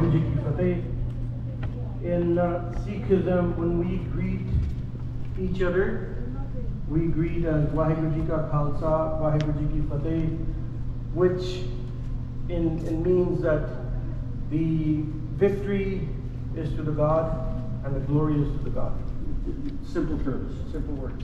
Waheguru Ji Ki Fateh. In Sikhism, when we greet each other, we greet as Waheguru Ji Ka Khalsa, Waheguru Ji Ki Fateh, which means that the victory is to the God and the glory is to the God. Simple terms, simple words.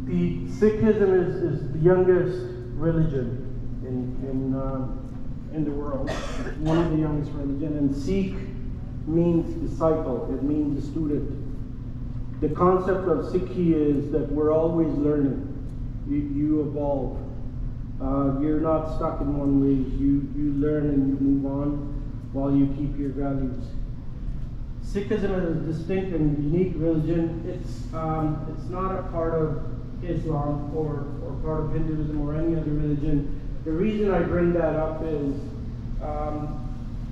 The Sikhism is the youngest religion in the world, one of the youngest religion, and Sikh means disciple, it means a student. The concept of Sikhi is that we're always learning. You evolve. You're not stuck in one way. You learn and you move on while you keep your values. Sikhism is a distinct and unique religion. It's not a part of Islam or part of Hinduism or any other religion. The reason I bring that up is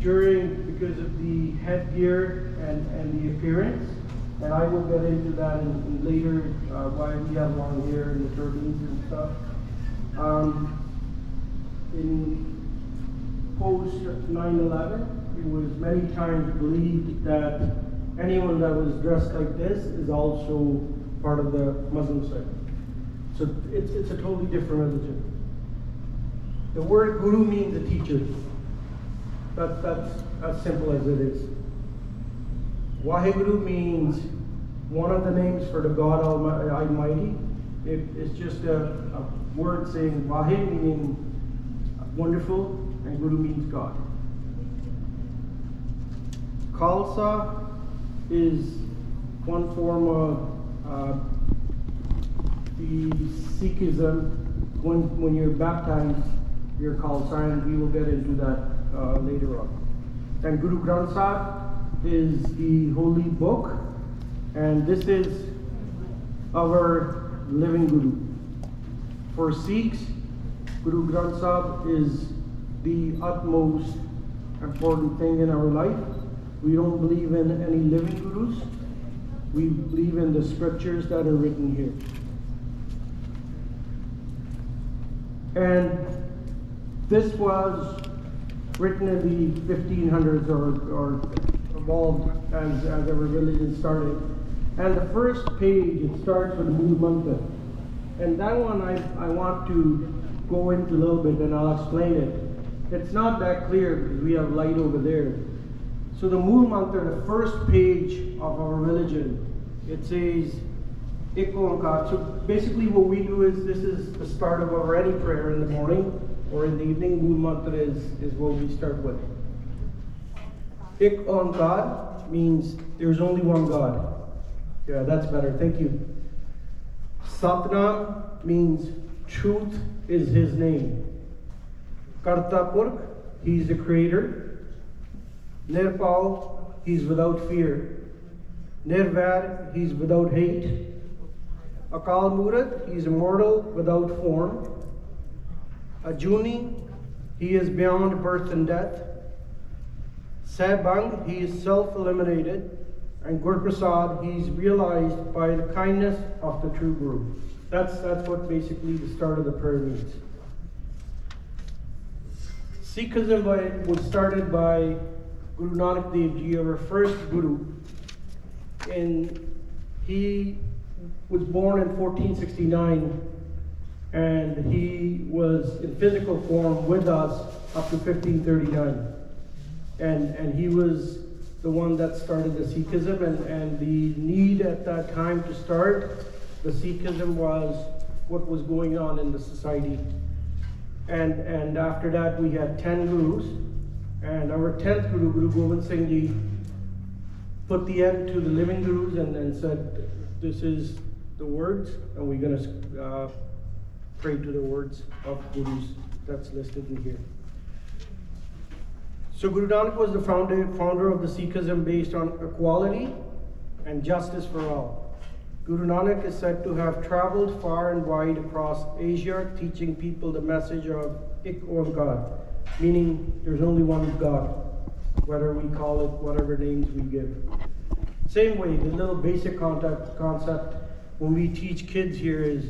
because of the headgear and the appearance, and I will get into that in later, why we have long hair and the turbans and stuff. In post 9/11, it was many times believed that anyone that was dressed like this is also part of the Muslim sect. So it's a totally different religion. The word guru means a teacher. That's as simple as it is. Waheguru means one of the names for the God Almighty. It's just a word saying Waheg meaning wonderful and Guru means God. Khalsa is one form of the Sikhism. When you're baptized, you're Khalsa, and we will get into that later on. And Guru Granth Sahib is the holy book, and this is our living Guru. For Sikhs, Guru Granth Sahib is the utmost important thing in our life. We don't believe in any living gurus. We believe in the scriptures that are written here. And this was written in the 1500s or evolved as our religion started. And the first page, it starts with Mool Mantra. And that one I want to go into a little bit and I'll explain it. It's not that clear because we have light over there. So the Mool Mantra, the first page of our religion, it says, Ik Onkar. So basically what we do is, this is the start of our any prayer in the morning or in the evening. Mool Mantra is what we start with. Ik Onkar means there's only one God. Yeah, that's better, thank you. Satnam means truth is his name. Karta Purkh, he's the creator. Nirpal, he's without fear. Nirvair, he's without hate. Akal Murad, he's immortal without form. Ajuni, he is beyond birth and death. Saibang, he is self-eliminated. And Gur Prasad, he's realized by the kindness of the true Guru. That's what basically the start of the prayer means. Sikhism was started by Guru Nanak Dev Ji, our first Guru. And he was born in 1469, and he was in physical form with us up to 1539. And he was the one that started the Sikhism, and the need at that time to start the Sikhism was what was going on in the society. And after that we had 10 gurus, and our 10th Guru, Guru Gobind Singh Ji, put the end to the living gurus and said, this is the words, and we're going to pray to the words of gurus that's listed in here. So Guru Nanak was the founder of the Sikhism based on equality and justice for all. Guru Nanak is said to have traveled far and wide across Asia, teaching people the message of Ik Onkar, meaning there's only one God, whether we call it whatever names we give. Same way, the little basic concept when we teach kids here is,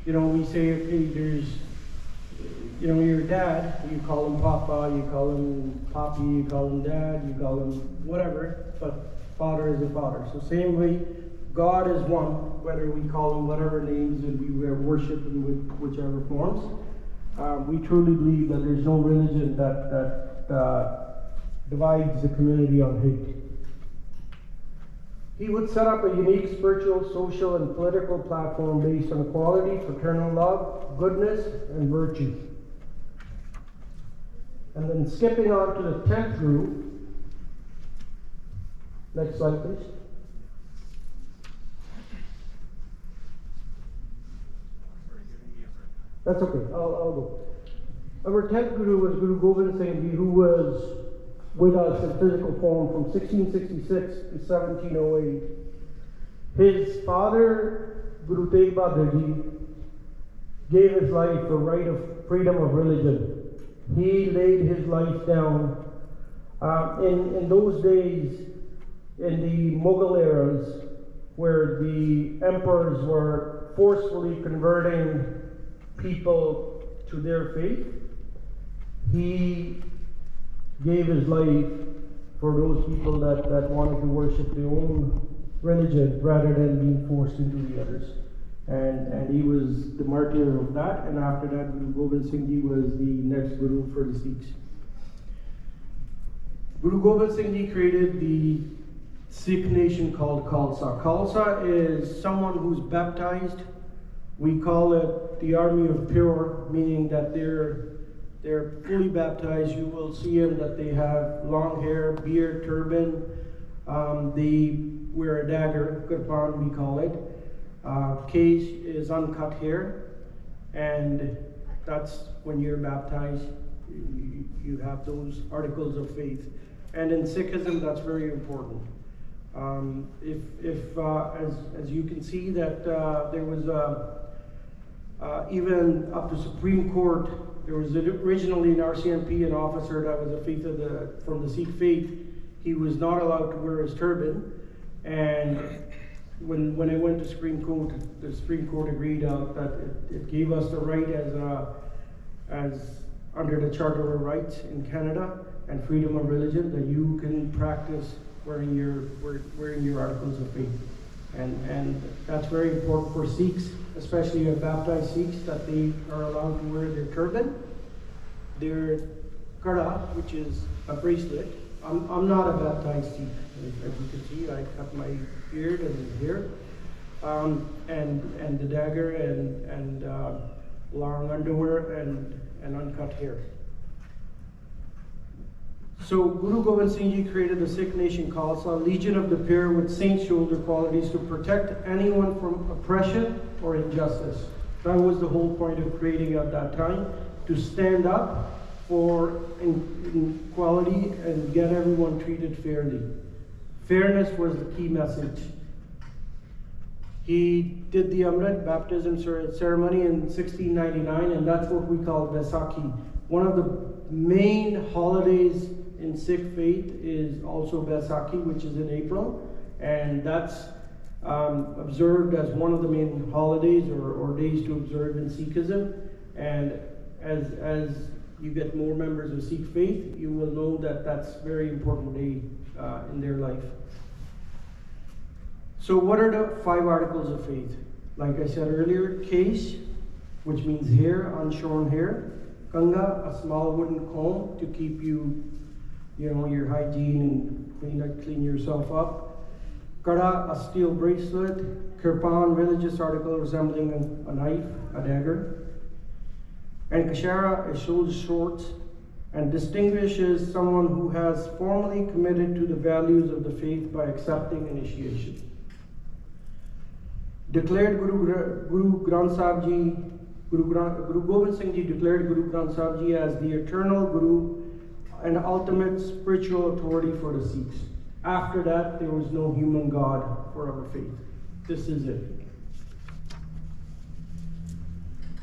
we say, okay, there's, your dad, you call him Papa, you call him Poppy, you call him Dad, you call him whatever, but Father is a Father. So same way, God is one, whether we call him whatever names and we worship in whichever forms. We truly believe that there's no religion that divides the community on hate. He would set up a unique spiritual, social, and political platform based on equality, fraternal love, goodness, and virtue. And then skipping on to the 10th group. Next slide, please. That's okay, I'll go. Our 10th Guru was Guru Gobind Singh Ji, who was with us in physical form from 1666 to 1708. His father, Guru Tegh Bahadur Ji, gave his life the right of freedom of religion. He laid his life down. In those days, in the Mughal eras, where the emperors were forcefully converting people to their faith, he gave his life for those people that wanted to worship their own religion rather than being forced into the others. And he was the martyr of that, and after that, Guru Gobind Singh Ji was the next Guru for the Sikhs. Guru Gobind Singh Ji created the Sikh nation called Khalsa. Khalsa is someone who's baptized. We call it the army of pure, meaning that they're fully baptized. You will see them that they have long hair, beard, turban. They wear a dagger, kirpan we call it. Case is uncut hair, and that's when you're baptized. You have those articles of faith, and in Sikhism that's very important. As you can see that there was even up to Supreme Court, there was originally an RCMP, an officer that was a faith from the Sikh faith. He was not allowed to wear his turban, and when it went to Supreme Court, the Supreme Court agreed that it gave us the right as under the Charter of Rights in Canada and freedom of religion, that you can practice wearing your articles of faith. And that's very important for Sikhs, especially baptized Sikhs, that they are allowed to wear their turban, their kada, which is a bracelet. I'm not a baptized Sikh, as you can see. I cut my beard and hair, and the dagger and long underwear and uncut hair. So Guru Gobind Singh Ji created the Sikh nation Khalsa, legion of the pure with saint shoulder qualities to protect anyone from oppression or injustice. That was the whole point of creating at that time, to stand up for equality and get everyone treated fairly. Fairness was the key message. He did the Amrit baptism ceremony in 1699, and that's what we call Vaisakhi. One of the main holidays in Sikh faith is also Vaisakhi, which is in April, and that's observed as one of the main holidays or days to observe in Sikhism. And as you get more members of Sikh faith, you will know that that's a very important day in their life. So what are the 5 articles of faith? Like I said earlier, Kesh, which means hair, unshorn hair. Kanga, a small wooden comb to keep your hygiene and clean yourself up. Kada, a steel bracelet. Kirpan, religious article resembling a knife, a dagger. And Kashara is shoulder shorts and distinguishes someone who has formally committed to the values of the faith by accepting initiation. Declared Guru Granth Sahib Ji, Guru Gobind Singh Ji declared Guru Granth Sahib Ji as the eternal Guru and ultimate spiritual authority for the Sikhs. After that, there was no human God for our faith. This is it.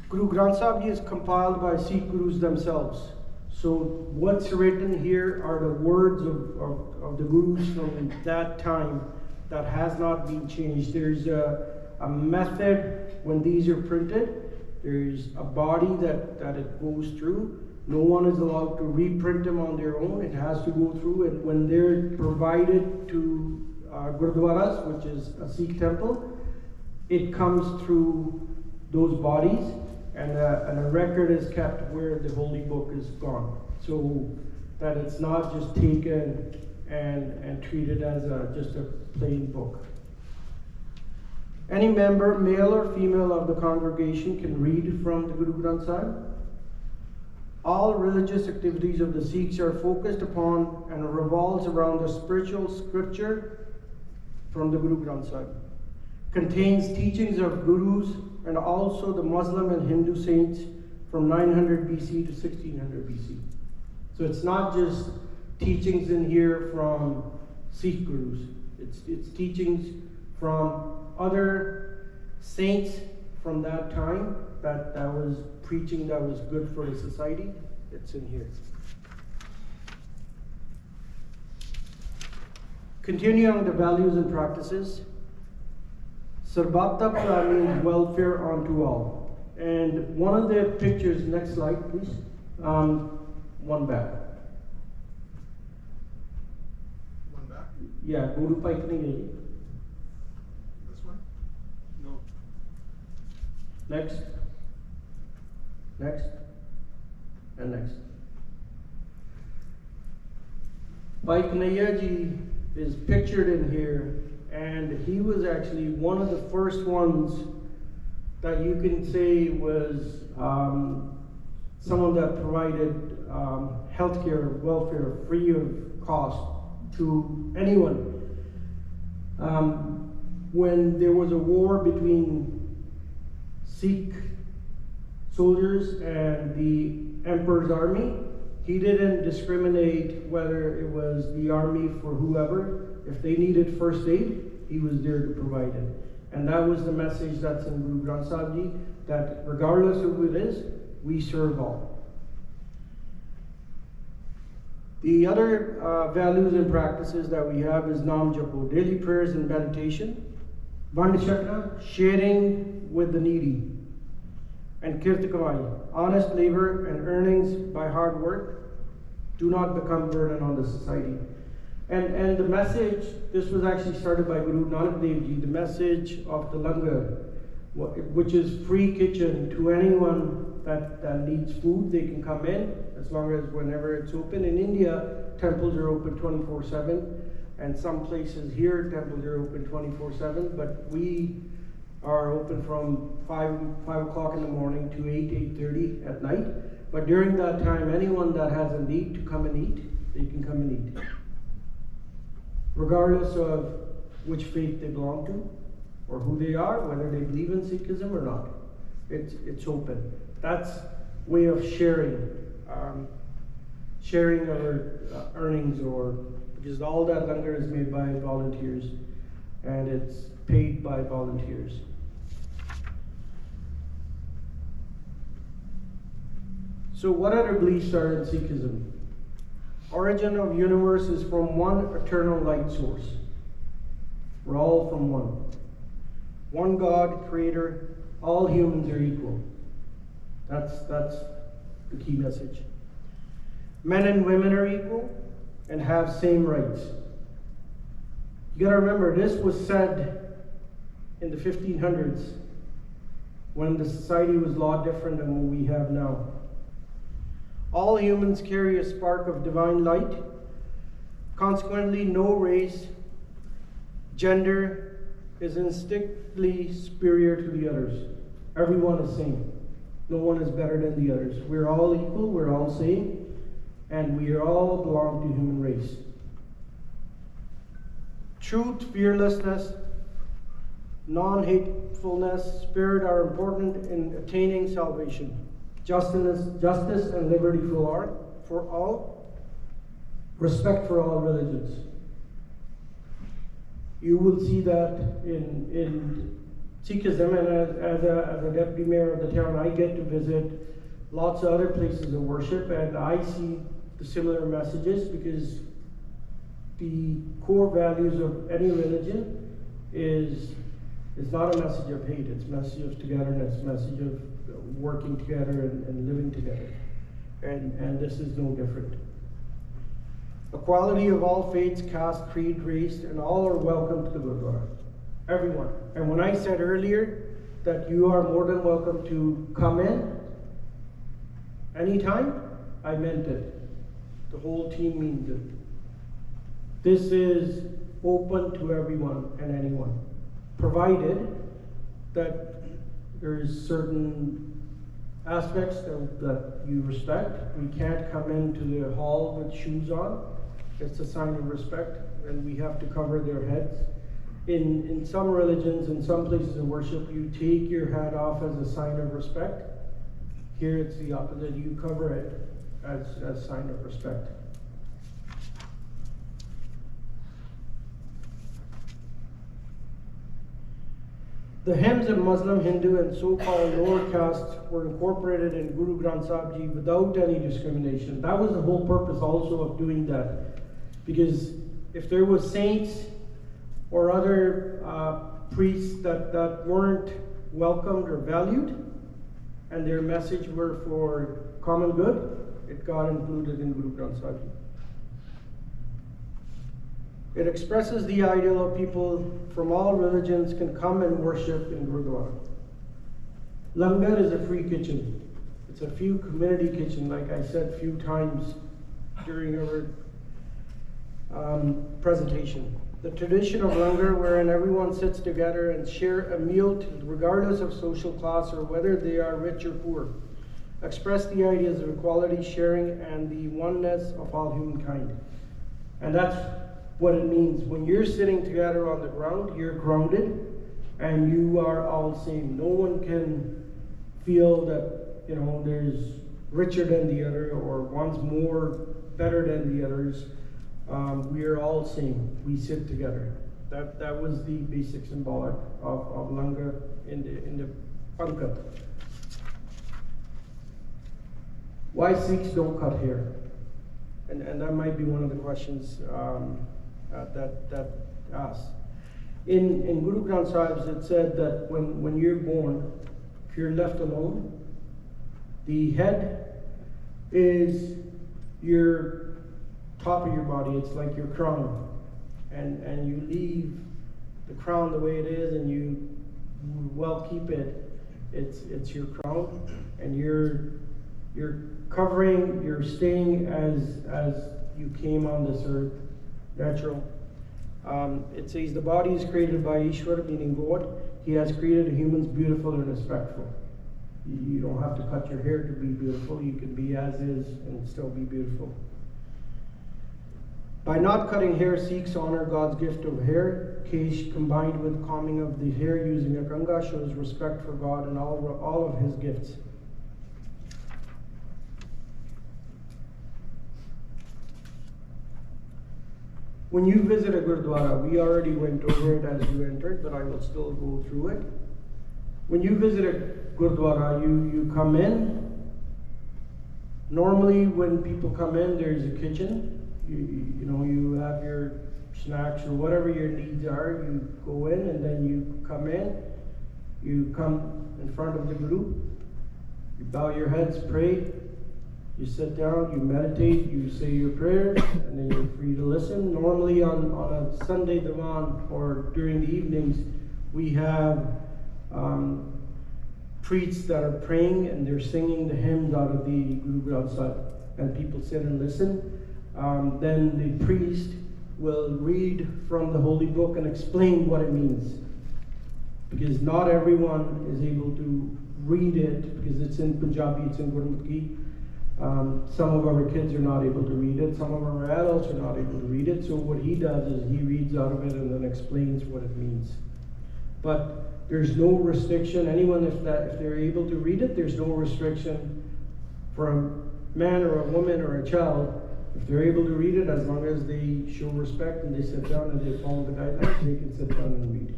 Guru Granth Sahib Ji is compiled by Sikh Gurus themselves. So what's written here are the words of the Gurus from that time, that has not been changed. There's a method when these are printed. There's a body that it goes through. No one is allowed to reprint them on their own. It has to go through, and when they're provided to Gurdwaras, which is a Sikh temple, it comes through those bodies, and a record is kept where the holy book is gone, so that it's not just taken and treated as just a plain book. Any member, male or female, of the congregation can read from the Guru Granth Sahib. All religious activities of the Sikhs are focused upon and revolves around the spiritual scripture from the Guru Granth Sahib. Contains teachings of gurus and also the Muslim and Hindu saints from 900 BC to 1600 BC. So it's not just teachings in here from Sikh gurus. It's teachings from other saints from that time that was preaching that was good for the society. It's in here. Continuing on the values and practices, Sarvata Bhala means welfare unto all. And one of the pictures, next slide please, one back. One back? Yeah, go to Pike Nahi. This one? No. Next, next, and next. Bhai Kanhaiya Ji is pictured in here, and he was actually one of the first ones that you can say was someone that provided healthcare, welfare, free of cost to anyone. When there was a war between Sikh soldiers and the emperor's army, he didn't discriminate whether it was the army for whoever. If they needed first aid, he was there to provide it. And that was the message that's in Guru Granth Sahib Ji, that regardless of who it is, we serve all. The other values and practices that we have is Nam Japo, daily prayers and meditation, Vand Chakra, sharing with the needy, and Kirti Kamai, honest labor and earnings by hard work do not become burden on the society. And the message, this was actually started by Guru Nanak Dev Ji, the message of the Langar, which is free kitchen to anyone that needs food. They can come in as long as whenever it's open. In India, temples are open 24/7, and some places here, temples are open 24/7, but we are open from 5 o'clock in the morning to 8:30 at night. But during that time, anyone that has a need to come and eat, they can come and eat, regardless of which faith they belong to or who they are, whether they believe in Sikhism or not. It's open. That's way of sharing our earnings, or because all that langar is made by volunteers and it's paid by volunteers. So what other beliefs are in Sikhism? Origin of universe is from one eternal light source. We're all from one. One God, creator, all humans are equal. That's the key message. Men and women are equal and have same rights. You gotta remember, this was said in the 1500s when the society was a lot different than what we have now. All humans carry a spark of divine light. Consequently, no race, gender is instinctively superior to the others. Everyone is same. No one is better than the others. We're all equal, we're all same, and we all belong to the human race. Truth, fearlessness, non-hatefulness, spirit are important in attaining salvation. Justice and liberty for all, respect for all religions. You will see that in Sikhism, and as a deputy mayor of the town, I get to visit lots of other places of worship, and I see the similar messages, because the core values of any religion is not a message of hate, it's a message of togetherness, a message of working together and living together. And this is no different. Equality of all faiths, caste, creed, race, and all are welcome to the Gurdwara. Everyone. And when I said earlier that you are more than welcome to come in anytime, I meant it. The whole team means it. This is open to everyone and anyone, provided that there's certain aspects that you respect. We can't come into the hall with shoes on. It's a sign of respect, and we have to cover their heads. In some religions, in some places of worship, you take your hat off as a sign of respect. Here it's the opposite. You cover it as a sign of respect. The hymns of Muslim, Hindu, and so-called lower castes were incorporated in Guru Granth Sahib Ji without any discrimination. That was the whole purpose also of doing that. Because if there was saints or other priests that weren't welcomed or valued, and their message were for common good, it got included in Guru Granth Sahib Ji. It expresses the ideal of people from all religions can come and worship in Gurdwara. Langar is a free kitchen. It's a few community kitchen, like I said a few times during our presentation. The tradition of langar, wherein everyone sits together and share a meal regardless of social class or whether they are rich or poor, express the ideas of equality, sharing, and the oneness of all humankind. And that's what it means. When you're sitting together on the ground, you're grounded and you are all same. No one can feel that, there's richer than the other or one's more better than the others. We are all same. We sit together. That was the basic symbolic of Langar in the Pankat. Why Sikhs don't cut hair? And that might be one of the questions that asked. In Guru Granth Sahib, it said that when you're born, if you're left alone, the head is your top of your body. It's like your crown, and you leave the crown the way it is, and you well keep it. It's your crown, and you're covering. You're staying as you came on this earth. Natural. It says the body is created by Ishwar, meaning God. He has created humans beautiful and respectful. You don't have to cut your hair to be beautiful. You can be as is and still be beautiful. By not cutting hair, Sikhs honor God's gift of hair. Kesh combined with combing of the hair using a ganga shows respect for God and all of his gifts. When you visit a Gurdwara, we already went over it as you entered, but I will still go through it. When you visit a Gurdwara, you come in. Normally when people come in, there's a kitchen. You have your snacks or whatever your needs are. You go in and then you come in. You come in front of the Guru. You bow your heads, pray. You sit down, you meditate, you say your prayers, and then you're free to listen. Normally on a Sunday Divan or during the evenings, we have priests that are praying and they're singing the hymns out of the Guru Granth Sahib, and people sit and listen. Then the priest will read from the holy book and explain what it means, because not everyone is able to read it because it's in Punjabi, it's in Gurmukhi. Some of our kids are not able to read it. Some of our adults are not able to read it. So what he does is he reads out of it and then explains what it means. But there's no restriction. Anyone, if they're able to read it, there's no restriction for a man or a woman or a child. If they're able to read it, as long as they show respect and they sit down and they follow the guidelines, they can sit down and read.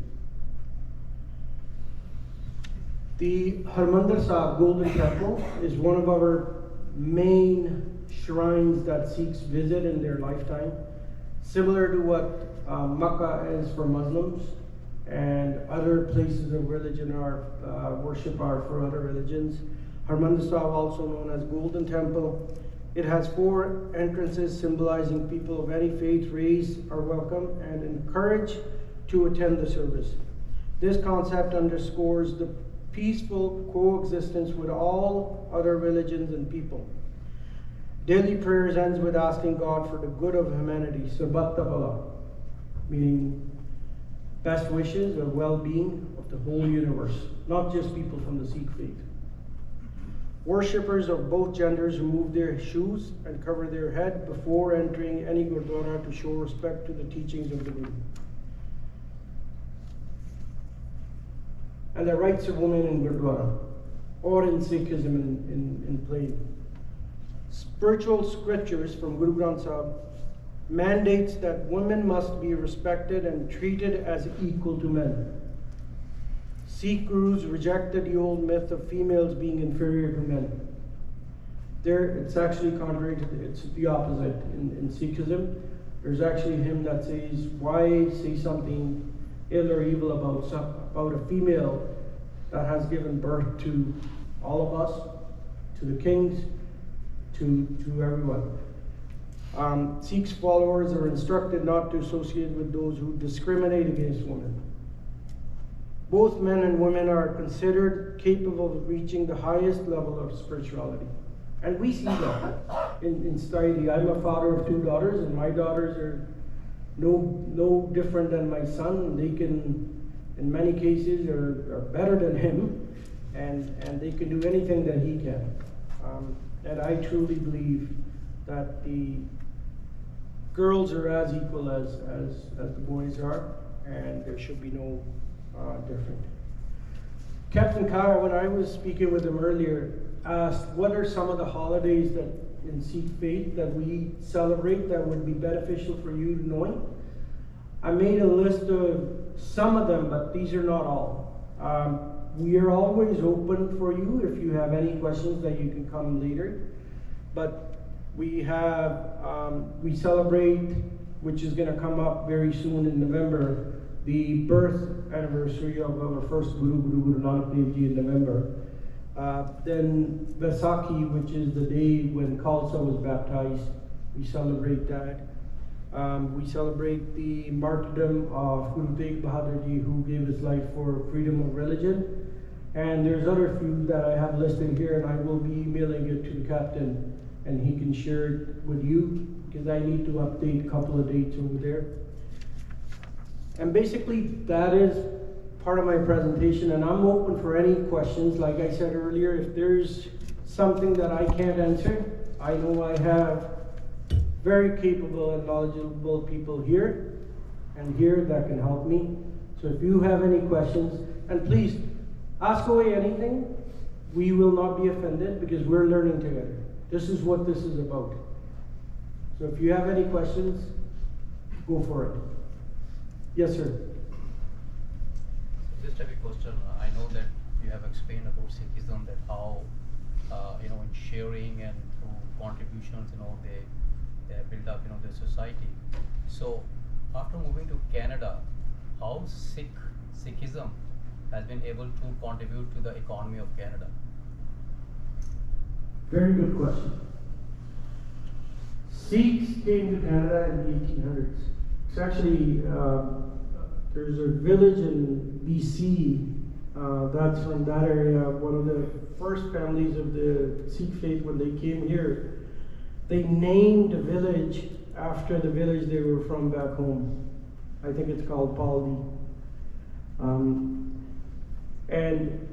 The Harmandir Sahib Golden Temple is one of our main shrines that Sikhs visit in their lifetime. similar to what Makkah is for Muslims, and other places of religion are worship are for other religions. Harmandir Sahib, also known as Golden Temple. It has 4 entrances symbolizing people of any faith, race are welcome and encouraged to attend the service. This concept underscores the peaceful coexistence with all other religions and people. Daily prayers ends with asking God for the good of humanity, Sabat Tabala, meaning best wishes or well-being of the whole universe, not just people from the Sikh faith. Worshippers of both genders remove their shoes and cover their head before entering any Gurdwara to show respect to the teachings of the Guru. And the rights of women in Gurdwara, or in Sikhism in plain. Spiritual scriptures from Guru Granth Sahib mandates that women must be respected and treated as equal to men. Sikh gurus rejected the old myth of females being inferior to men. It's actually contrary to it's the opposite. In Sikhism, there's actually a hymn that says, why say something ill or evil about a female that has given birth to all of us, to the kings, to everyone. Sikhs followers are instructed not to associate with those who discriminate against women. Both men and women are considered capable of reaching the highest level of spirituality. And we see that in society. I'm a father of 2 daughters, and my daughters are no different than my son. They can, in many cases, are better than him, and they can do anything that he can. And I truly believe that the girls are as equal as the boys are, and there should be no different. Captain Kara, when I was speaking with him earlier, asked what are some of the holidays that in Sikh faith that we celebrate that would be beneficial for you knowing. I made a list of some of them, but these are not all. We are always open for you if you have any questions that you can come later. But we have, we celebrate, which is going to come up very soon in November, the birth anniversary of our first Guru, Guru Nanak Dev Ji in November. Then Vaisakhi, which is the day when Khalsa was baptized, we celebrate that. We celebrate the martyrdom of Guru Tegh Bahadur Ji, who gave his life for freedom of religion. And there's other few that I have listed here, and I will be emailing it to the captain, and he can share it with you, because I need to update a couple of dates over there. And basically, that is part of my presentation, and I'm open for any questions. Like I said earlier, if there's something that I can't answer, I know I have very capable and knowledgeable people here and here that can help me. So if you have any questions, and please ask away anything, we will not be offended because we're learning together. This is what this is about. So if you have any questions, go for it. Yes, sir. Just a quick question. I know that you have explained about Sikhism, that how in sharing and through contributions, they build up the society. So after moving to Canada, how Sikhism has been able to contribute to the economy of Canada? Very good question. Sikhs came to Canada in the 1800s. It's actually, there's a village in BC that's from that area. One of the first families of the Sikh faith, when they came here, they named the village after the village they were from back home. I think it's called Paldi. And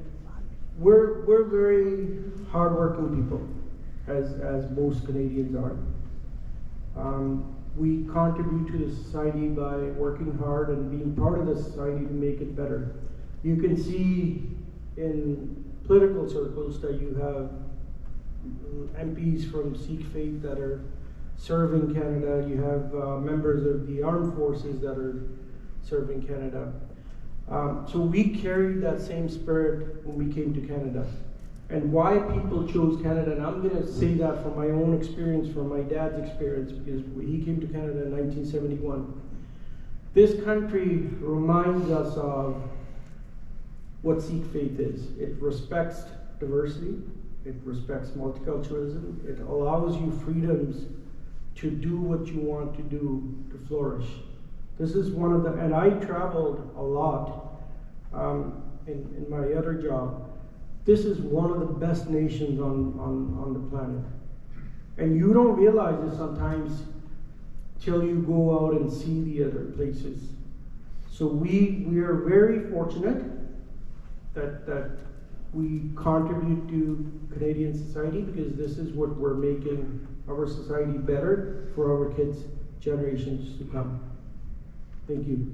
we're very hardworking people, as most Canadians are. We contribute to the society by working hard and being part of the society to make it better. You can see in political circles that you have MPs from Sikh faith that are serving Canada. You have members of the armed forces that are serving Canada. So we carried that same spirit when we came to Canada. and why people chose Canada. And I'm going to say that from my own experience, from my dad's experience, because he came to Canada in 1971. This country reminds us of what Sikh faith is. It respects diversity, it respects multiculturalism, it allows you freedoms to do what you want to do to flourish. This is one of the, and I traveled a lot in my other job. This is one of the best nations on the planet. And you don't realize it sometimes till you go out and see the other places. So we are very fortunate that we contribute to Canadian society, because this is what we're making our society better for our kids' generations to come. Thank you.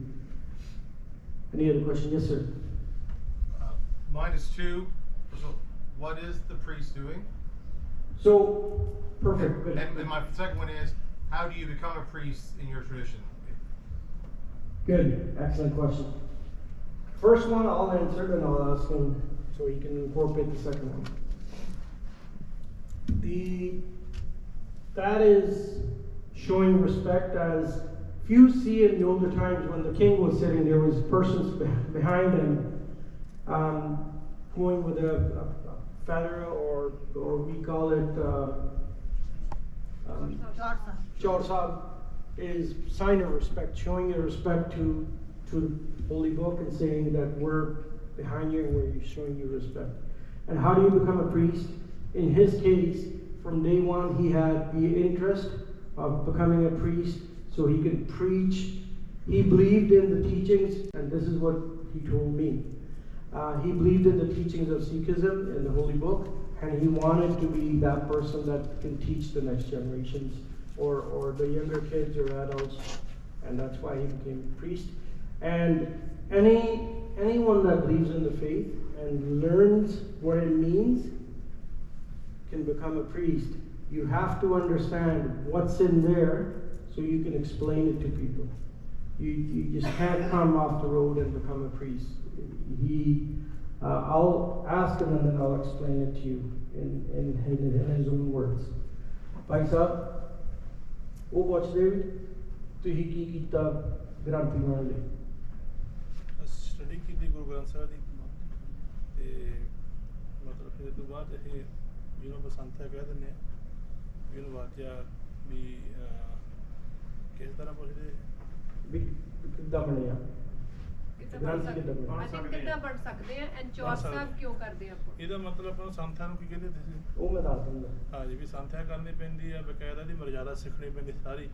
Any other questions? Yes, sir. Mine is two. So, what is the priest doing? So, perfect. Good. And my second one is, how do you become a priest in your tradition? Good. Excellent question. First one I'll answer, and I'll ask him so he can incorporate the second one. That is showing respect, as few see in the older times when the king was sitting, there was persons behind him going with a feather, or we call it Chaursab, is sign of respect, showing your respect to the Holy Book and saying that we're behind you and we're showing you respect. And how do you become a priest? In his case, from day one, he had the interest of becoming a priest so he could preach. He believed in the teachings, and this is what he told me. He believed in the teachings of Sikhism and the Holy Book, and he wanted to be that person that can teach the next generations or the younger kids or adults, and that's why he became a priest. And anyone that believes in the faith and learns what it means can become a priest. You have to understand what's in there so you can explain it to people. You just can't come off the road and become a priest. I'll ask him and then I'll explain it to you in his own words. Bhai Sahib, ਉਹ ਪੁੱਛਦੇ ਵੀ ਤੁਸੀਂ ਕੀ ਕੀਤਾ ਗ੍ਰੰਥੀ ਬਣਨ ਲਈ? Study ਕੀਤੀ ਗੁਰੂ ਗ੍ਰੰਥ ਸਾਹਿਬ ਦੀ ਤੇ ਮਤਲਬ ਫਿਰ ਇਹ ਤੋਂ ਬਾਅਦ ਇਹ ਜਿਹਨੂੰ ਬਸੰਤ ਹੈ ਕਹਿ ਦਿੰਦੇ ਆ ਇਹਨੂੰ ਵਾਚਿਆ ਵੀ ਕਿਸ ਤਰ੍ਹਾਂ ਪੁੱਛਦੇ ਵੀ ਕਿੱਦਾਂ ਬਣਿਆ ਗ੍ਰੰਥੀ ਕਿੱਦਾਂ ਬਣਿਆ? ਅਸੀਂ ਕਿੱਦਾਂ ਬਣ ਸਕਦੇ ਆ ਐਂਡ ਚੌਰ ਸਾਹਿਬ ਕਿਉਂ ਕਰਦੇ ਆਪਾਂ? ਇਹਦਾ ਮਤਲਬ ਆਪਾਂ ਨੂੰ ਸੰਥਿਆ ਨੂੰ ਕੀ ਕਹਿੰਦੇ ਤੁਸੀਂ? ਉਹ ਮੈਂ ਦੱਸ ਦਿੰਦਾ। ਹਾਂਜੀ, ਵੀ ਸੰਥਿਆ ਕਰਨੀ ਪੈਂਦੀ ਆ, ਬਕਾਇਦਾ ਦੀ ਮਰਜ਼ਾਦਾ ਸਿੱਖਣੀ ਪੈਂਦੀ ਸਾਰੀ।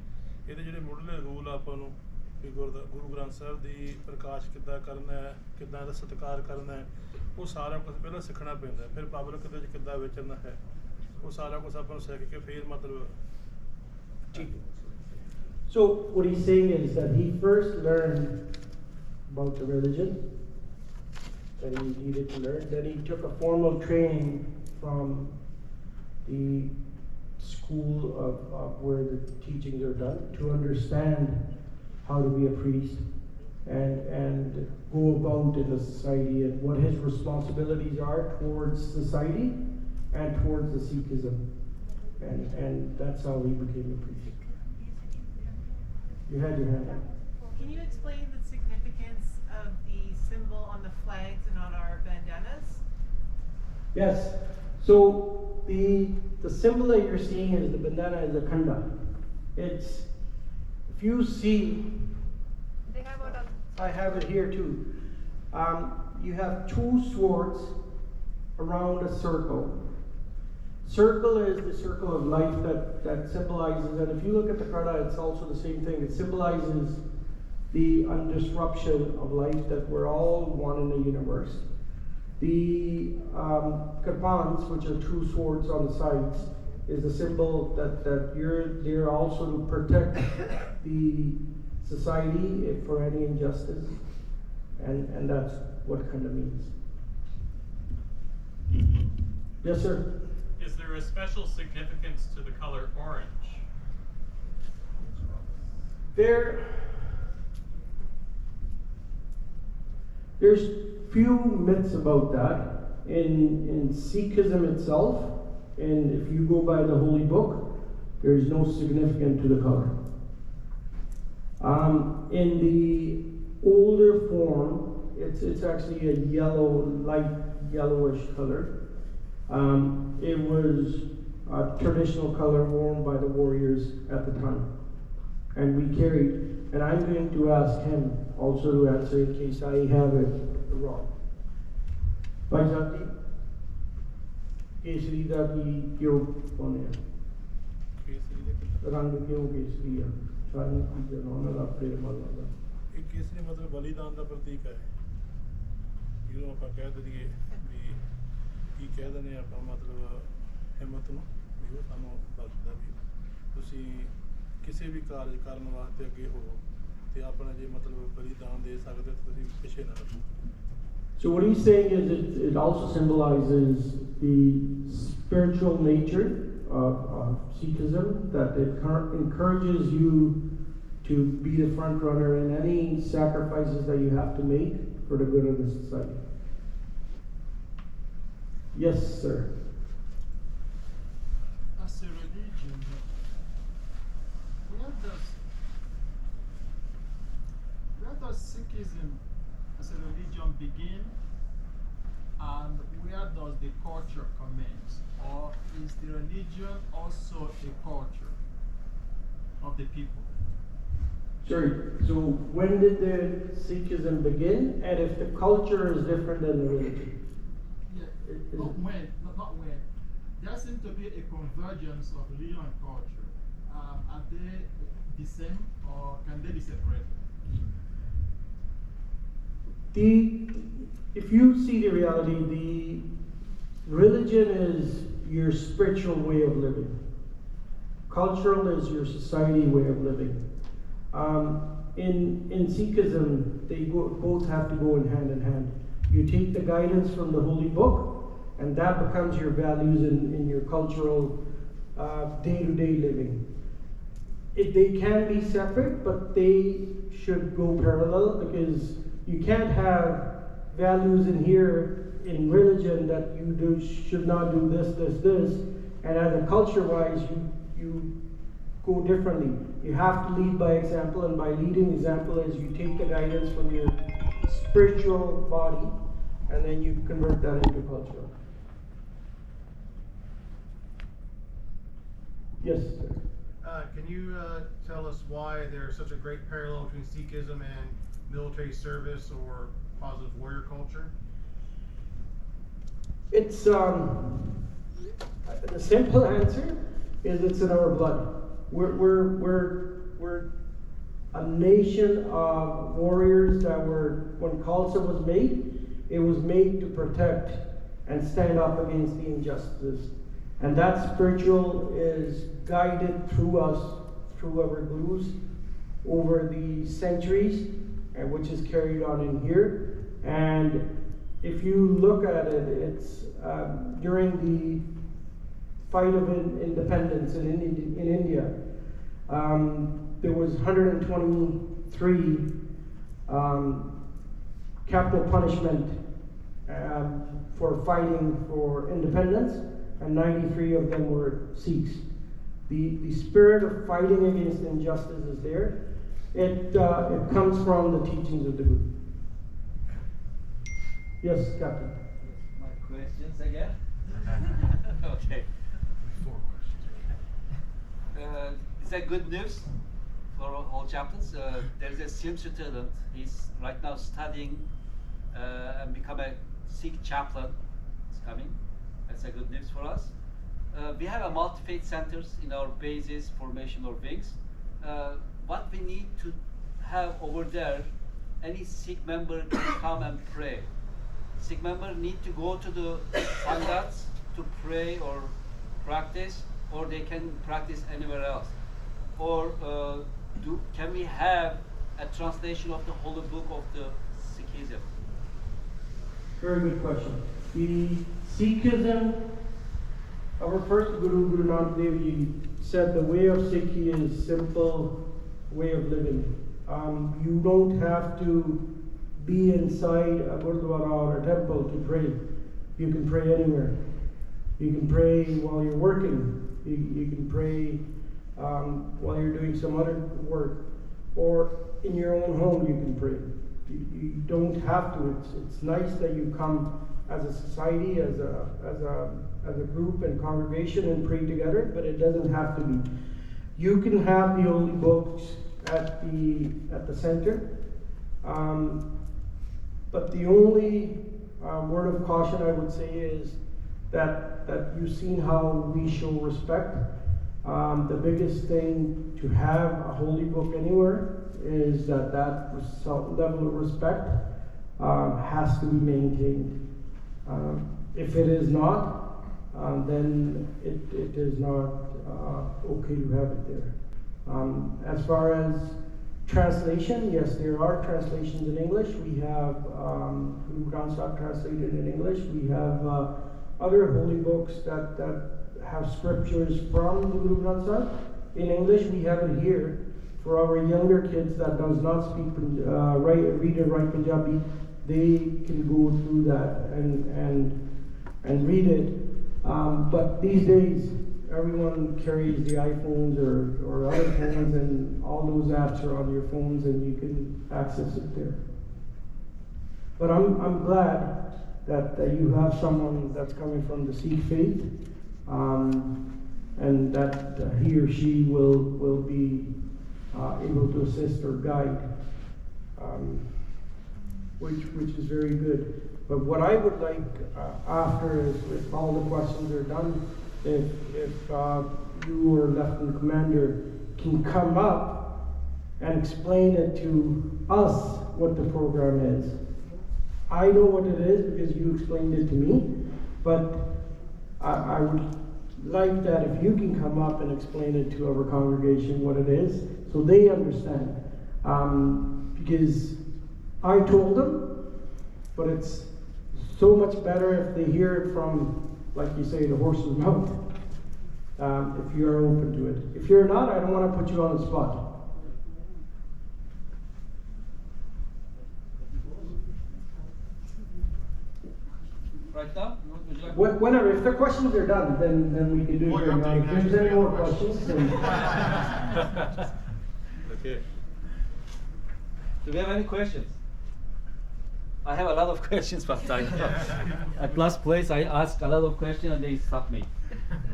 ਇਹਦੇ ਜਿਹੜੇ ਮੁੱਢਲੇ ਰੂਲ ਆਪਾਂ ਨੂੰ ਵੀ ਗੁਰੂ ਗ੍ਰੰਥ ਸਾਹਿਬ ਦੀ ਪ੍ਰਕਾਸ਼ ਕਿੱਦਾਂ ਕਰਨਾ ਹੈ, ਕਿੱਦਾਂ ਦਾ ਸਤਿਕਾਰ ਕਰਨਾ ਹੈ, ਉਹ ਸਾਰਾ ਕੁਝ ਪਹਿਲਾਂ ਸਿੱਖਣਾ ਪੈਂਦਾ। ਫਿਰ ਪਬਲਿਕ ਦੇ ਵਿੱਚ ਕਿੱਦਾਂ ਵਿਚਰਨਾ ਹੈ, ਉਹ ਸਾਰਾ ਕੁਝ ਆਪਾਂ ਨੂੰ ਸਿੱਖ ਕੇ ਫਿਰ ਮਤਲਬ ਠੀਕ। So what he's saying is that he first learned about the religion that he needed to learn. Then he took a formal training from the school of where the teachings are done to understand how to be a priest and go about in the society and what his responsibilities are towards society and towards the Sikhism. And that's how he became a priest. You had your hand up. Can you explain the significance of the symbol on the flags and on our bandanas? Yes. So the symbol that you're seeing is the bandana is a khanda. It's, if you see, They have a I have it here too. You have two swords around a circle. Circle is the circle of life that symbolizes, and if you look at the khanda, it's also the same thing. It symbolizes the undisruption of life, that we're all one in the universe. The kirpans, which are two swords on the sides, is the symbol that you're there also to protect the society for any injustice, and that's what khanda means. Yes, sir. Is there a special significance to the color orange? There's few myths about that. in Sikhism itself, and if you go by the holy book, there is no significance to the color. In the older form, it's actually a yellow, light yellowish color. It was a traditional color worn by the warriors at the time. And we carried, and I'm going to ask him also to answer in case I have it wrong. भाई साहब जी, केसरी दा की क्यों होने हैं? केसरी ਦੇ ਕਿੱਦਾਂ? रंग क्यों केसरी है? सारी चीजें होने का प्रेम वाला। ਇਹ ਕੇਸਰੀ ਮਤਲਬ ਬਲੀਦਾਨ ਦਾ ਪ੍ਰਤੀਕ ਹੈ। ਜਿਹਨੂੰ ਆਪਾਂ ਕਹਿ ਦਈਏ ਵੀ ਕੀ ਕਹਿ ਦਿੰਦੇ ਆ ਆਪਾਂ ਮਤਲਬ ਹਿੰਮਤ ਨੂੰ ਵੀ ਉਹ ਸਾਨੂੰ ਦੱਸਦਾ ਵੀ ਤੁਸੀਂ ਕਿਸੇ ਵੀ ਕਾਰਜ ਕਰਨ ਵਾਸਤੇ ਅੱਗੇ ਹੋ ਤੇ ਆਪਣਾ ਜੇ ਮਤਲਬ ਬਲੀਦਾਨ ਦੇ ਸਕਦੇ ਤਾਂ ਤੁਸੀਂ ਪਿੱਛੇ ਨਾ ਰਹੋ। So what he's saying is it also symbolizes the spiritual nature of Sikhism, that it encourages you to be the front runner in any sacrifices that you have to make for the good of the society. Yes, sir. As a religion, where does Sikhism as a religion begin, and where does the culture commence? Or is the religion also a culture of the people? Sorry, so when did the Sikhism begin, and if the culture is different than the religion? Yeah, not when. There seems to be a convergence of religion and culture. Are they the same, or can they be separated? If you see the reality, the religion is your spiritual way of living. Cultural is your society way of living. In Sikhism, they both have to go in hand. You take the guidance from the holy book, and that becomes your values in your cultural day-to-day living. They can be separate, but they should go parallel, because you can't have values in here in religion that you should not do this, and as a culture-wise, you go differently. You have to lead by example, and by leading example is you take the guidance from your spiritual body, and then you convert that into culture. Yes, sir. Can you tell us why there's such a great parallel between Sikhism and military service or positive warrior culture? It's the simple answer is it's in our blood. We're a nation of warriors that were, when Khalsa was made, it was made to protect and stand up against the injustices. And that spiritual is guided through us, through our gurus, over the centuries, which is carried on in here. And if you look at it, it's during the fight of independence in India, there was 123 capital punishment for fighting for independence, and 93 of them were Sikhs. The spirit of fighting against injustice is there. It comes from the teachings of the Guru. Yes, Captain. My questions again? Okay. Four questions. Is that good news for all chaplains? There's a Sim student. He's right now studying and become a Sikh chaplain. It's coming. That's a good news for us. We have a multi-faith centers in our bases, formation or wings. What we need to have over there, any Sikh member can come and pray. Sikh member need to go to the sangats to pray or practice, or they can practice anywhere else. Or can we have a translation of the holy book of the Sikhism? Very good question. The Sikhism, our first Guru, Guru Nanak Dev Ji, said the way of Sikhi is simple way of living. You don't have to be inside a gurdwara or a temple to pray. You can pray anywhere. You can pray while you're working. You can pray while you're doing some other work, or in your own home you can pray. You don't have to. It's nice that you come as a society, as a group and congregation and pray together, but it doesn't have to be. You can have the holy books at the center, but the only word of caution I would say is that you've seen how we show respect. The biggest thing to have a holy book anywhere is that level of respect has to be maintained. If it is not, then it is not okay to have it there. As far as translation, yes, there are translations in English. We have Guru Granth Sahib translated in English. We have other holy books that have scriptures from the Guru Granth Sahib in English. We have it here for our younger kids that does not speak read and write Punjabi. They can go through that and read it. But these days, everyone carries the iPhones or other phones, and all those apps are on your phones, and you can access it there. But I'm glad that you have someone that's coming from the Sikh faith, and that he or she will be able to assist or guide, which is very good. But what I would like after is, if all the questions are done, if you or Lieutenant Commander can come up and explain it to us what the program is. I know what it is because you explained it to me, but I would like that if you can come up and explain it to our congregation what it is, so they understand. Because I told them, but it's so much better if they hear it from, like you say, the horse's mouth, if you're open to it. If you're not, I don't want to put you on the spot. Right now? Would you like Whenever, if the questions are done, then we can do it here. Now, if there's any more questions, then... Okay. Do we have any questions? I have a lot of questions, but at last place I ask a lot of questions and they stop me.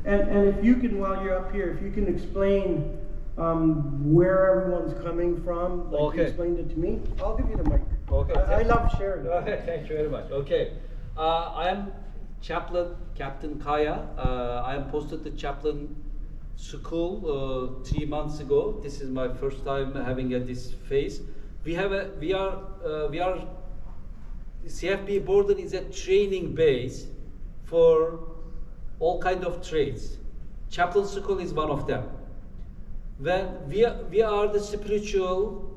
And if you can, while you're up here, if you can explain where everyone's coming from, like Okay. you explained it to me, I'll give you the mic. Okay. I love sharing. Thank you very much. Okay. I am Chaplain Captain Kaya. I am posted to Chaplain School 3 months ago. This is my first time having this phase. We are CFP Borden is a training base for all kind of trades. Chaplain School is one of them. When we are the spiritual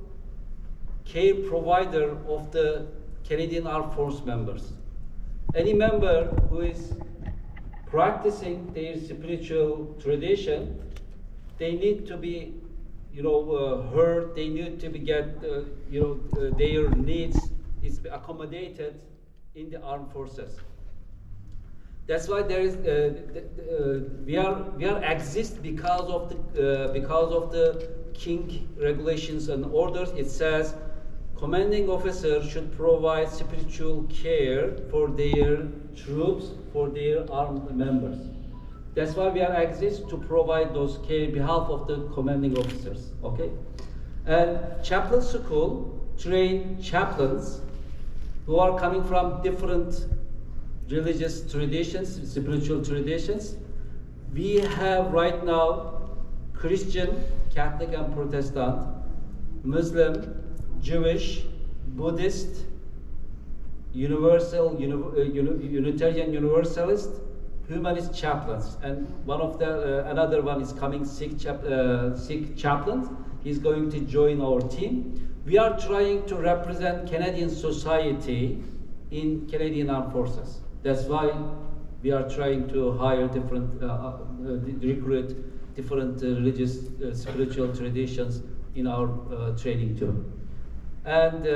care provider of the Canadian Armed Force members. Any member who is practicing their spiritual tradition, they need to be, heard. They need to be their needs is accommodated in the armed forces. That's why there is we are exist because of the King regulations and orders. It says commanding officer should provide spiritual care for their troops, for their armed members. That's why we are exist to provide those care on behalf of the commanding officers. Okay, and chaplain school train chaplains who are coming from different religious traditions, spiritual traditions. We have right now Christian, Catholic and Protestant, Muslim, Jewish, Buddhist, Unitarian Universalist, Humanist chaplains, and one of the another one is coming, Sikh chaplain. He's going to join our team. We are trying to represent Canadian society in Canadian Armed Forces. That's why we are trying to hire different, recruit different religious, spiritual traditions in our training too. And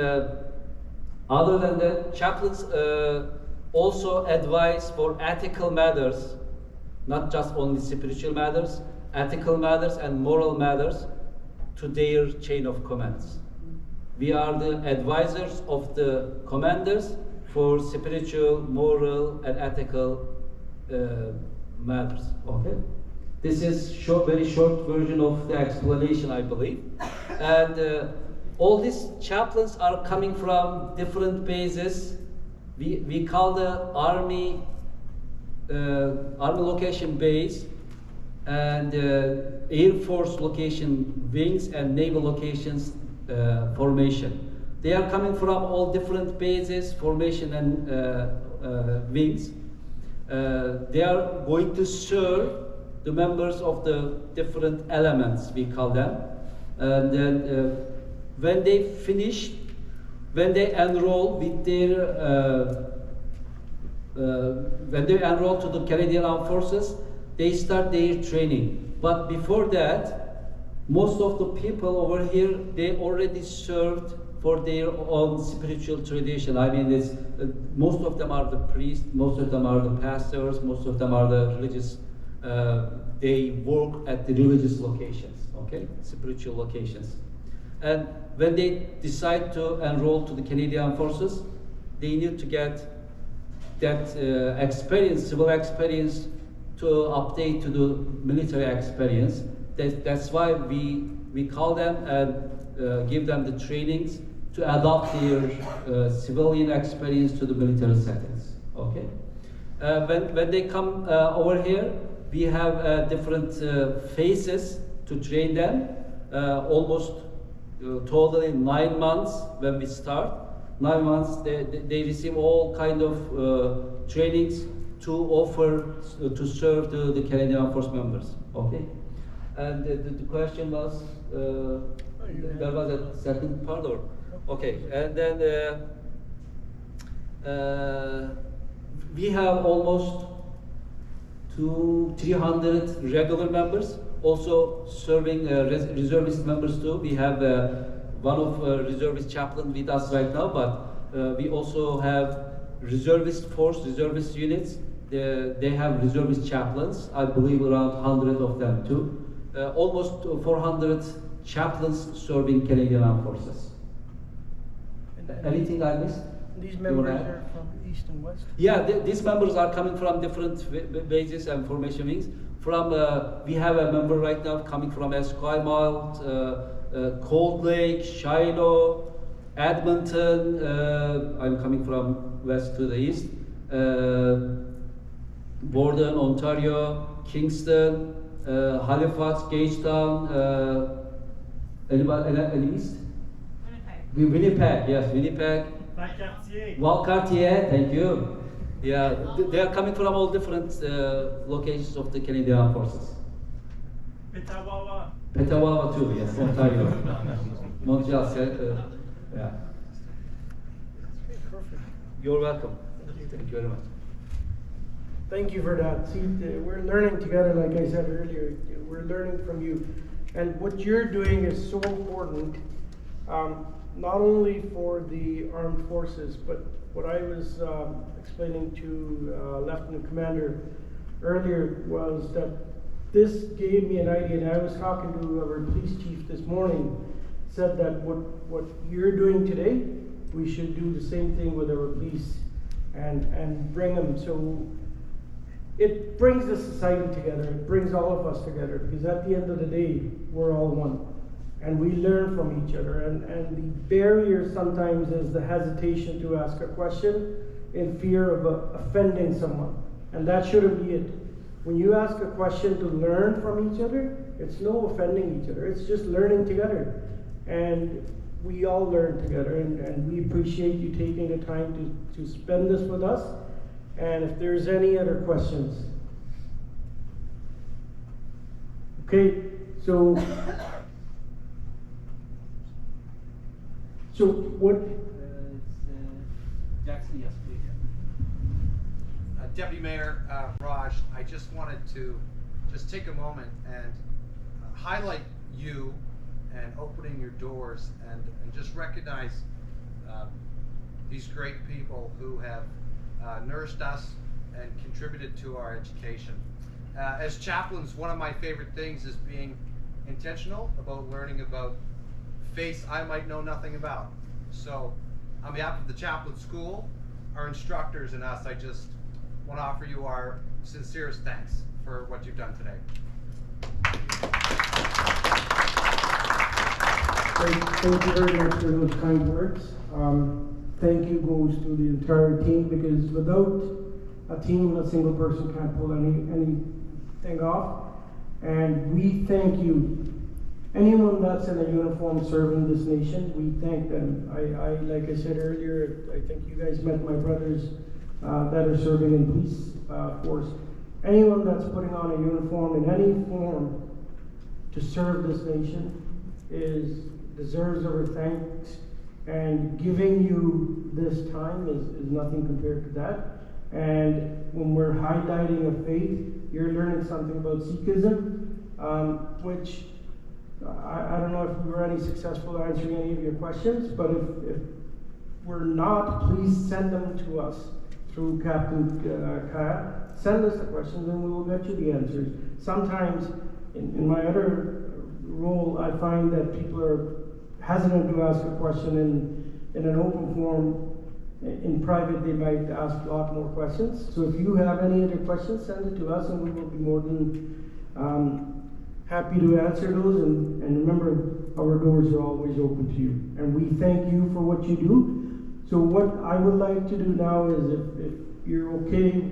other than that, chaplains, also advice for ethical matters, not just only spiritual matters, ethical matters and moral matters to their chain of commands. We are the advisors of the commanders for spiritual, moral, and ethical matters. Okay, this is very short version of the explanation, I believe, and all these chaplains are coming from different bases. We call the army location base and Air Force location wings and naval locations formation. They are coming from all different bases, formation and wings. They are going to serve the members of the different elements, we call them. And then when they finish, when they enroll with their when they enroll to the Canadian Armed Forces, they start their training. But before that, most of the people over here, they already served for their own spiritual tradition. I mean, it's, most of them are the priests, most of them are the pastors, most of them are the religious, they work at the religious locations, okay, spiritual locations. And when they decide to enroll to the Canadian Forces, they need to get that experience, civil experience, to update to the military experience. That's why we call them and give them the trainings to adapt their civilian experience to the military settings. Okay. When they come over here, we have different phases to train them. Almost totally 9 months when we start. 9 months they receive all kind of trainings to offer to serve the Canadian Armed Force members. Okay. And the question was, there was a second part, or okay, and then we have almost 300 regular members, also serving reservist members too. We have one of reservist chaplain with us right now, but we also have reservist force, reservist units. They have reservist chaplains, I believe around 100 of them too. Almost 400 chaplains serving Canadian Armed Forces. Anything I missed? These members are from East and West? Yeah, these members are coming from different bases and formation wings. From we have a member right now coming from Esquimalt, Cold Lake, Shiloh, Edmonton. I'm coming from west to the east. Borden, Ontario, Kingston, Halifax, Gagetown. Any east? Winnipeg, yes, Winnipeg. Valcartier, thank you. Yeah, they are coming from all different locations of the Canadian Armed Forces. Petawawa too, yes, Ontario. Montreal, yeah. Perfect. You're welcome. Thank you very much. Thank you for that. See, we're learning together, like I said earlier. We're learning from you. And what you're doing is so important, not only for the armed forces, but what I was explaining to Lieutenant Commander earlier was that this gave me an idea, and I was talking to our police chief this morning, said that what you're doing today, we should do the same thing with our police and bring them. So it brings the society together, it brings all of us together, because at the end of the day, we're all one. And we learn from each other, and the barrier sometimes is the hesitation to ask a question in fear of offending someone. And that shouldn't be it. When you ask a question to learn from each other, it's no offending each other, it's just learning together. And we all learn together, and we appreciate you taking the time to spend this with us. And if there's any other questions. Okay, so what? Jackson, yes, please. Deputy Mayor Raj, I just wanted to just take a moment and highlight you and opening your doors and just recognize these great people who have nourished us and contributed to our education. As chaplains, one of my favorite things is being intentional about learning about faiths I might know nothing about. So, on behalf of the chaplain school, our instructors and us, I just want to offer you our sincerest thanks for what you've done today. Thank you very much for those kind words. Thank you goes to the entire team, because without a team, a single person can't pull anything off. And we thank you. Anyone that's in a uniform serving this nation, we thank them. I like I said earlier, I think you guys met my brothers that are serving in police force. Anyone that's putting on a uniform in any form to serve this nation deserves our thanks, and giving you this time is nothing compared to that. And when we're highlighting a faith, you're learning something about Sikhism, which I don't know if we were any successful answering any of your questions, but if we're not, please send them to us through Captain Kaya. Send us the questions and we will get you the answers. Sometimes in my other role, I find that people are hesitant to ask a question in an open forum. In private, they might ask a lot more questions. So if you have any other questions, send it to us and we will be more than happy to answer those. And remember, our doors are always open to you. And we thank you for what you do. So what I would like to do now is, if you're okay,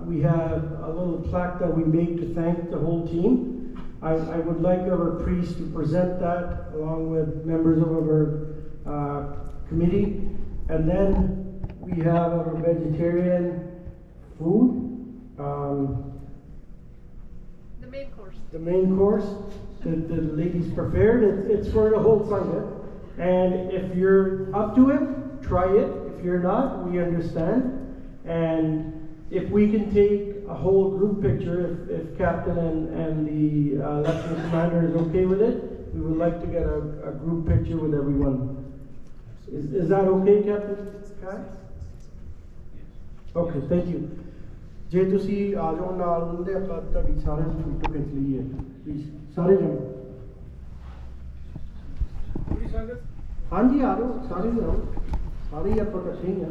we have a little plaque that we make to thank the whole team. I would like our priest to present that along with members of our committee. And then we have our vegetarian food. The main course. The main course that the ladies prepared. It's for the whole Sangha. And if you're up to it, try it. If you're not, we understand. And if we can take a whole group picture, if Captain and the Lieutenant Commander is okay with it, we would like to get a group picture with everyone. Is that okay, Captain? Okay, thank you. ਜੇ ਤੁਸੀਂ ਆ ਜਾਓ ਨਾਲ ਉਹਦੇ ਆਪਾਂ ਤੁਹਾਡੀ ਸਾਰਿਆਂ ਦੀ photo ਖਿੱਚ ਲਈਏ ਪਲੀਜ਼ ਸਾਰੇ ਜਣੇ ਪੂਰੀ ਸੰਗਤ ਹਾਂਜੀ ਆ ਜਾਓ ਸਾਰੇ ਹੀ ਆਓ ਸਾਰੇ ਹੀ ਆਪਾਂ ਇਕੱਠੇ ਹੀ ਆ